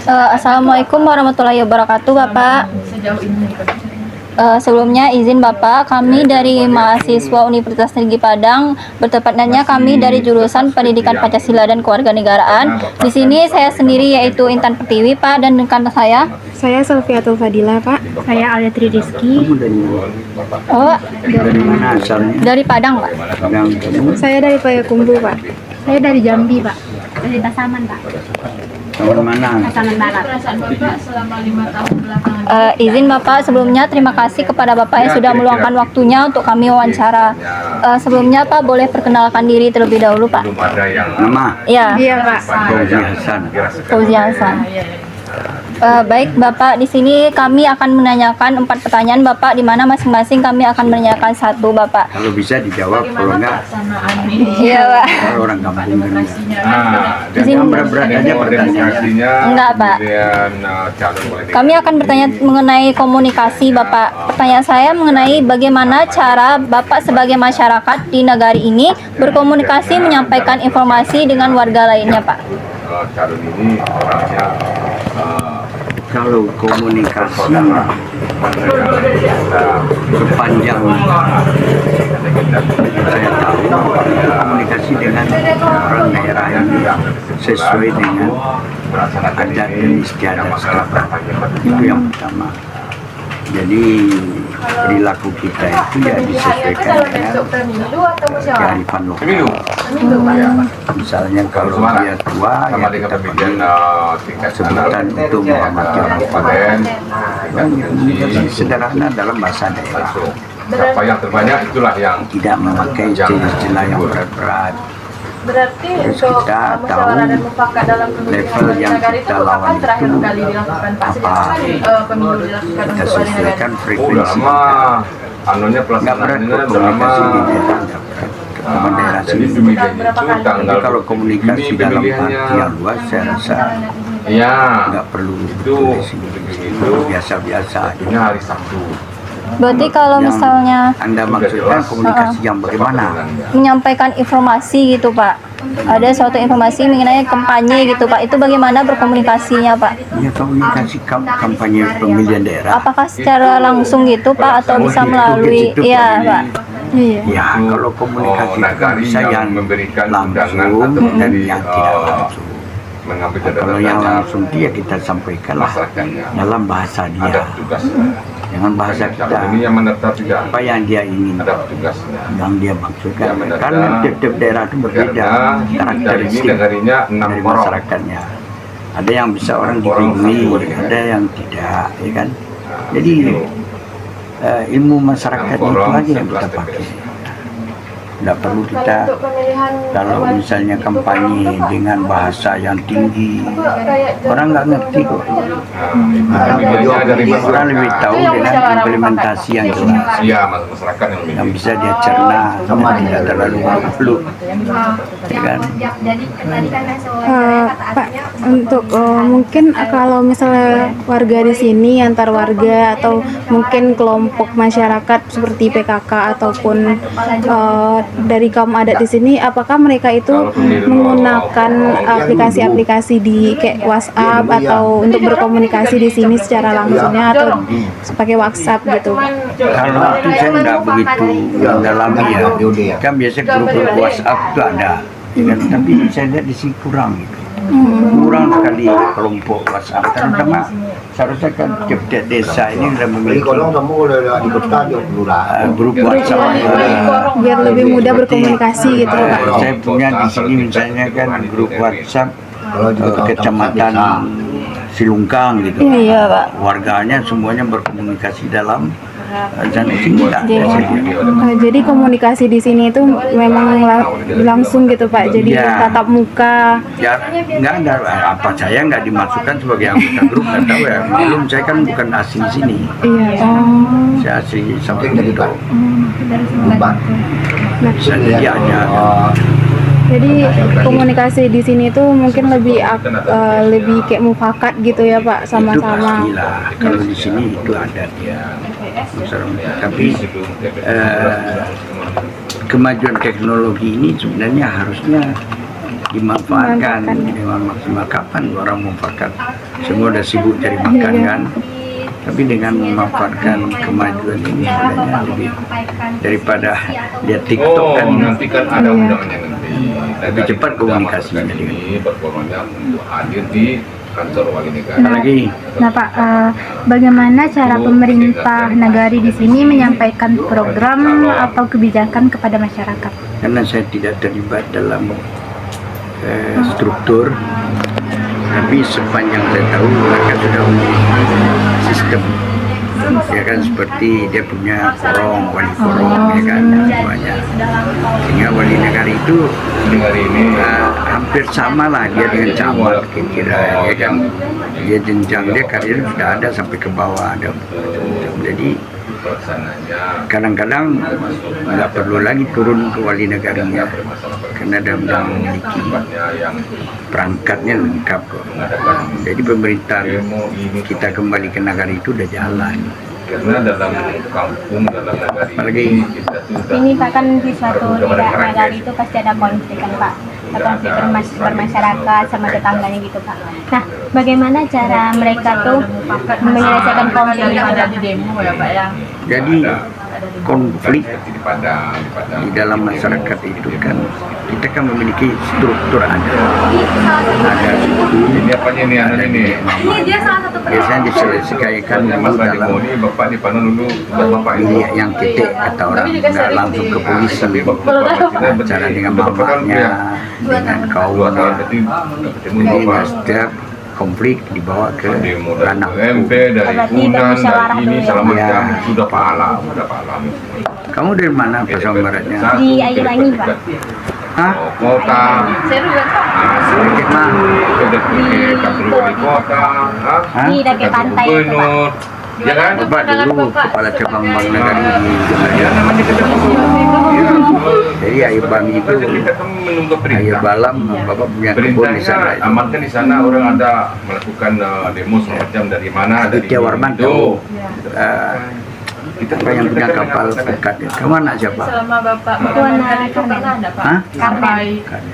Assalamualaikum warahmatullahi wabarakatuh, Bapak. Sebelumnya izin Bapak, kami dari mahasiswa Universitas Negeri Padang, bertepatnya kami dari jurusan Pendidikan Pancasila dan Kewarganegaraan. Di sini saya sendiri yaitu Intan Pertiwi, Pak, dan rekan Saya Selviatul Fadila, Pak. Saya Alia Rizky. Oh, Dari mana asalnya? dari Padang, Pak. Saya dari Payakumbuh, Pak. Saya dari Jambi, Pak. Dari Pasaman, Pak. Tahun mana? Pasaman Barat. Izin Bapak, sebelumnya terima kasih kepada Bapak yang sudah meluangkan waktunya untuk kami wawancara. Sebelumnya Pak, boleh perkenalkan diri terlebih dahulu, Pak? Nama? Ya, Iya, Pak. Fauzi Hasan. Fauzi Hasan. Baik Bapak, di sini kami akan menanyakan 4 pertanyaan Bapak, di mana masing-masing kami akan menanyakan satu, Bapak. Kalau bisa dijawab, kalau enggak, Iya, Pak. kalau orang kampung kan. Di sini Jangan berat-berat aja pertanyaannya. Enggak, Pak. Kami akan bertanya mengenai komunikasi, Bapak. Pertanyaan saya mengenai bagaimana cara Bapak sebagai masyarakat di negari ini berkomunikasi menyampaikan informasi dengan warga lainnya, Pak. Kalau komunikasi sepanjang saya tahu, komunikasi dengan orang daerah ini sesuai dengan adat dan istiadat setempat. Itu yang pertama. Jadi perilaku kita itu ya disesuaikan dengan kearifan lokal. Misalnya kalau dia tua ya kita beri sebutan untuk menghormati orang tua. Komunikasi sederhana dalam bahasa daerah. Siapa yang terbanyak itulah yang Tidak memakai istilah yang berat-berat. Berarti Terus untuk kita musyawarah tahu dan mufakat dalam pemilu level yang negara kita itu kapan lawan terakhir itu kali dilakukan Pak? Sejak apa? kapan pemilu dilakukan Kita untuk wali negara? sesuaikan udah frekuensi lama kita. anunya Nggak berat pelaksanaannya kok udah lama. komunikasi di daerah, nggak berat. Teman daerah Jadi sini. pemilihan itu tanggal Jadi kalau komunikasi ini dalam pemilihannya. arti yang luas, saya rasa Iya. nggak perlu Itu itu biasa-biasa aja. Itunya hari Sabtu. Berarti kalau Yang misalnya Anda maksudkan komunikasi yang bagaimana? menyampaikan informasi gitu, Pak. Ada suatu informasi mengenai kampanye gitu, Pak. Itu bagaimana berkomunikasinya, Pak? Ya komunikasi kampanye pemilihan daerah. Apakah secara langsung gitu, Pak, atau bisa melalui Itu iya, pemilih. Pak? Iya. Ya kalau komunikasi itu kan Nagari bisa yang memberikan langsung undangan atau dan memberi, yang tidak langsung. mengambil Kalau yang catatan langsung dia kita sampaikan lah masyarakatnya. dalam bahasa Ada dia, tugasnya. dengan bahasa kita Calon ini yang menetap tidak apa yang dia ingin, ada tugasnya. yang dia maksudkan. Yang menetap, Karena tiap-tiap daerah itu berbeda Karena kita ini karakteristik negarinya 6 dari orang. masyarakatnya. Ada yang bisa orang dikunjungi, ada yang tidak, ya kan? Jadi ilmu masyarakat itu aja yang kita pakai. Tidak perlu kita Untuk pemilihan kalau misalnya kampanye dengan bahasa yang tinggi, orang nggak ngerti kok. Pemilihannya dari Orang lebih tahu dengan implementasi yang jelas, Iya, masyarakat yang yang memilih. bisa dia cerna, yang tidak terlalu muluk, ya kan? Pak, untuk mungkin kalau misalnya warga di sini antar warga atau mungkin kelompok masyarakat seperti PKK ataupun dari kaum adat di sini, apakah mereka itu menggunakan aplikasi-aplikasi di kayak WhatsApp atau untuk berkomunikasi di sini secara langsungnya atau pakai WhatsApp gitu? Kalau itu saya nggak begitu mendalami ya. Kan biasa grup WhatsApp itu ada, ya kan? Tapi saya lihat di sini kurang gitu. Kurang sekali kelompok WhatsApp, terutama seharusnya kan tiap-tiap desa ini sudah memiliki grup WhatsApp. Biar lebih mudah berkomunikasi gitu, Pak. Saya punya di sini misalnya kan grup WhatsApp kecamatan Silungkang gitu. Iya, Pak. Warganya semuanya berkomunikasi dalam dan sini nggak ada saya lihat. Jadi komunikasi di sini itu memang langsung gitu, Pak. Jadi Iya. tatap muka. Ya nggak ada apa saya nggak dimasukkan sebagai anggota grup, nggak tahu ya. Maklum saya kan bukan asing sini, Iya. saya asli Samarinda. Bisa jadi ada. Jadi komunikasi di sini tuh mungkin lebih lebih kayak mufakat gitu ya, Pak, Itu sama-sama. pastilah. Kalau di sini itu ada dia. Tapi kemajuan teknologi ini sebenarnya harusnya dimanfaatkan dengan maksimal. Kapan orang memanfaatkan? Semua udah sibuk cari makan kan, tapi dengan memanfaatkan kemajuan ini sebenarnya lebih daripada lihat TikTok kan, nanti kan ada undangannya nanti. lebih cepat komunikasinya dengan ini berkorbannya untuk hadir di kantor wali negara. apalagi Nah Pak, bagaimana cara pemerintah Nagari di sini menyampaikan program atau kebijakan kepada masyarakat? karena saya tidak terlibat dalam struktur, tapi sepanjang saya tahu mereka sudah memiliki sistem, ya kan, seperti dia punya korong, wali korong, ya kan, semuanya. Sehingga wali negara itu Hari ini hampir sama lah dia dengan camat kira-kira, ya kan. Dia jenjang dia karir sudah ada sampai ke bawah ada. Jadi pelaksananya kadang-kadang nggak perlu lagi turun ke wali negaranya karena dia sudah memiliki yang perangkatnya lengkap kok. Jadi pemerintahan kita kembali ke negara itu udah jalan. karena dalam kampung, dalam negara Apalagi ini kita sudah Ini Pak, kan di suatu daerah negari itu pasti ada konflik kan Pak, konflik bermasyarakat sama tetangganya gitu Pak. Nah, bagaimana cara mereka tuh menyelesaikan konflik itu ada Pak? di demo ya Pak ya. jadi konflik di Padang, di dalam masyarakat itu kan kita kan memiliki struktur ada suku, ini apanya nih anak ini? Ini dia salah satu biasanya diselesaikan Mas dulu lagi dalam mau ini bapak di Padang dulu buat bapak ini. ini yang titik kata orang, nggak langsung ke polisi, cara dengan mamanya, dengan kaumnya. berarti ketemu Jadi bapak. setiap konflik dibawa ke Demo ranah dari hukum. MP, dari Berarti Unan, bermusyawarah dari ini dulu ya. segala macam Ya. sudah pahala semua. Kamu dari mana pasal baratnya? Di Ayu Langi, Pak. Hah? Kota, Saya juga tahu. Sedikit mah. sudah pergi kantor wali kota, Hah? Di dekat pantai itu Pak. gubernur, ya kan? Bapak dulu kepala cabang Bank Negara di Ya Jogja. namanya ketemu. Jadi Ayu Bangi itu Jadi kita menunggu Ayu perintah. Balam, Bapak punya kebun di sana. Perintahnya amankan di sana, orang ada melakukan demo semacam dari mana, dari Aditya Warman itu. tahu kita apa yang punya kapal pekat. Kamu anak siapa? Selama Bapak Itu mengamankan anak itu nggak ada Pak. Hah? Sampai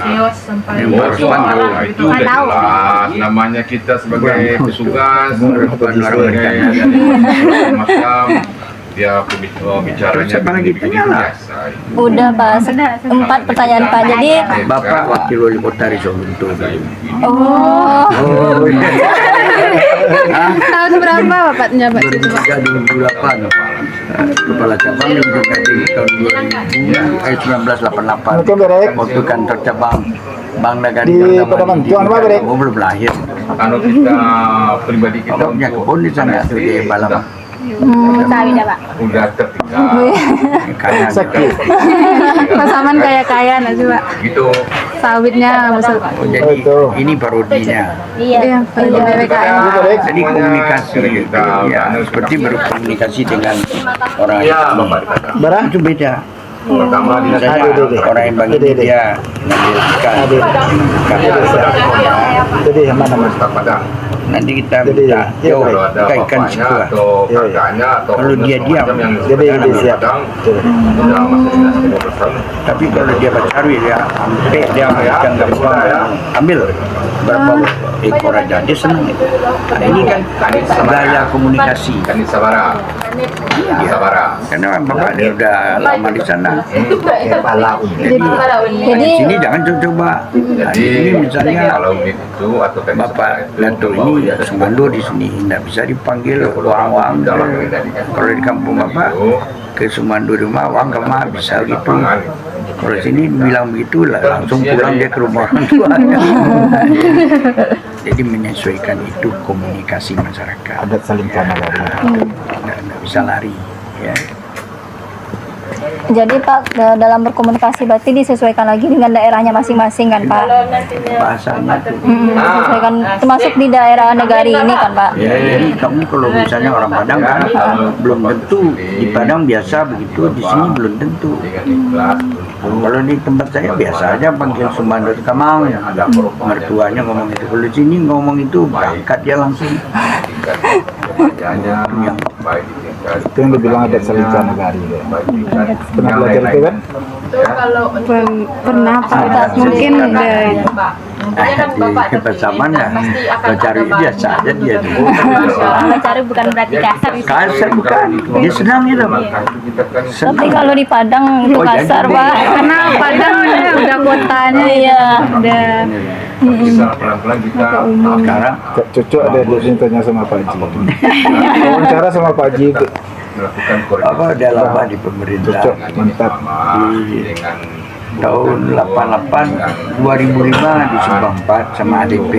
kios, sampai Yang baru Oh, tahu. itu Nggak udah tahu. jelas. Namanya kita sebagai petugas, Bukan orang bertanya. macam dia bicaranya Terus apa lagi? begini, Tanyalah. biasa. Udah Pak, 4 pertanyaan Pak. Jadi, Bapak wakil wali kota Risolunto. oh, Oh, iya. Tahun berapa Bapak njabat itu Pak? 2003 2008 kepala cabang di Ujung Gading tahun 1988 waktu kantor cabang Bank Nagari oh, belum lahir. Kalau kita pribadi kita Bapak punya kebun di sana tuh di Balam. sawit ya Pak. udah tertinggal Kaya Pasaman kaya-kaya nggak sih Pak? gitu. Sawitnya besar. Oh, jadi ini parodinya. Iya. Iya, kalau di BPKM. Jadi komunikasi itu ya seperti berkomunikasi dengan orang Iya, yang Bapak dikata. Barang itu beda. Pertama di Misalnya orang yang bagi dia ngambil ikan, jadi yang mana mas? Padang. nanti kita Jadi, minta iya, yo Kalau ada buka ikan bapaknya sebuah. atau kakaknya atau Kalau dia diam, jadi yang siap. Padang, sudah masuk dinas 15 tahun. Tapi kalau dia bercari dia sampai dia ikan gampang ambil berapa ekor aja dia senang itu. Nah, ini kan gaya komunikasi. Kan di Sabara. Di Sabara. Karena bapak dia udah lama di sana. Jadi Jadi di sini jangan coba-coba. Nah, di sini misalnya kalau itu atau kan Bapak Dato ini Sumando di sini nggak bisa dipanggil wang-wang. Kalau di kampung Bapak ke Sumando di rumah wang kemana bisa gitu. Kalau sini bilang begitu lah langsung pulang dia ke rumah orang tuanya. Jadi menyesuaikan itu komunikasi masyarakat. Adat saling sana dari. Nggak bisa lari. Ya. jadi Pak dalam berkomunikasi berarti disesuaikan lagi dengan daerahnya masing-masing kan Pak. Bahasanya tuh. Disesuaikan termasuk di daerah negari ini kan Pak. Ya, jadi kamu kalau misalnya orang Padang kan belum tentu di Padang biasa begitu, di sini belum tentu. Kalau di tempat saya biasa aja panggil Sumando Kamang, mertuanya ngomong itu. Kalau di sini ngomong itu berangkat dia langsung. tingkat remajanya, baik di tingkat Itu yang dibilang adat Salika Nagari ya. baik di tingkat Pernah yang belajar itu lain-lain. kan? Itu kalau untuk Pernah Pak, mungkin dari Pak, mungkin kan Bapak terpilih bersamaan dan ya, pasti akan belajar ada biasa aja dia Bapak. itu. Cari bukan berarti kasar. Kasar bukan, dia senang gitu Pak. Kita kan Tapi kalau di Padang itu Oh, jadi kasar, beda. Pak. karena Padang udah kotanya Iya. udah bisa pelan-pelan kita Sekarang Cucu ada di sini tanya sama Pak Haji. Wawancara sama Pak Haji itu. melakukan apa ada lama di pemerintah Cocok, mantap. dengan tahun 88 2005 di Subang 4 sama ADP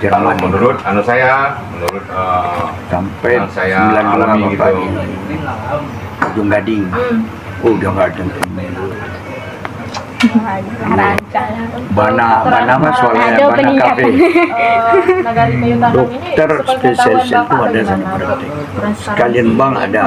kalau Jerman menurut saya menurut sampai yang saya 92 alami Bapak gitu. di Ujung Gading. Oh, udah nggak ada pemilu. Bana mah soalnya Bana Cafe. Nagari Kayu Tanam ini Dokter spesialis itu Bapak ada sama bagaimana? praktek. Sekalian bang ada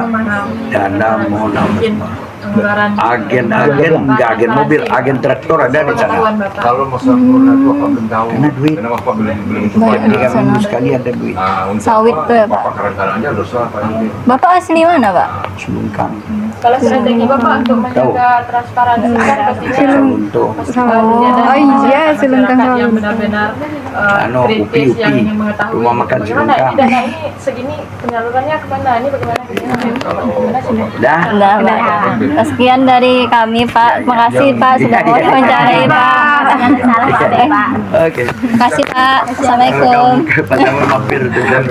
dana mau nama semua. Anggaran Agen nggak agen mobil, agen traktor ada di sana. pengetahuan Bapak. Kalau masalah corona itu apa belum tahu Karena duit. kenapa Pak belum Jadi kami sekali ada duit. untuk Sawit tuh ya, Pak. Bapak karantananya dosa apa ini? Bapak asli mana, Pak? Sungkang. Kalau strategi Bapak untuk menjaga transparansi kan pastinya Untuk oh iya Silengkang masyarakat yang Sawit. benar-benar Anu, kritis upi-upi. yang ingin mengetahui Rumah makan bagaimana Silengkang. ini dana ini segini penyalurannya kemana, ini bagaimana sih? dah. Udah, Pak. Sekian dari kami, Pak. Terima kasih, Pak, sudah mau wawancarai, Pak. Oke. Terima kasih, Pak. Assalamualaikum. Kamu pada mampir dengan